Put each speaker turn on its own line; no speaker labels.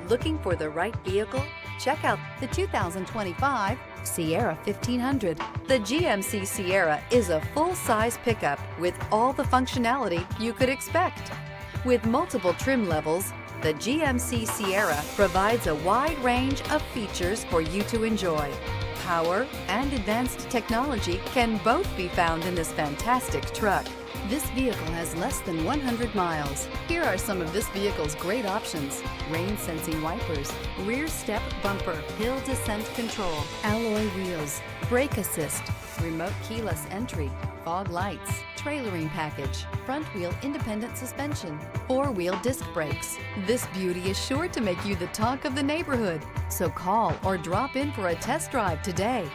Looking for the right vehicle? Check out the 2025 Sierra 1500. The GMC Sierra is a full-size pickup with all the functionality you could expect. With multiple trim levels, the GMC Sierra provides a wide range of features for you to enjoy. Power and advanced technology can both be found in this fantastic truck. This vehicle has less than 100 miles. Here are some of this vehicle's great options: rain sensing wipers, rear step bumper, hill descent control, alloy wheels, brake assist, remote keyless entry, fog lights, trailering package, front wheel independent suspension, four-wheel disc brakes. This beauty is sure to make you the talk of the neighborhood. So call or drop in for a test drive today.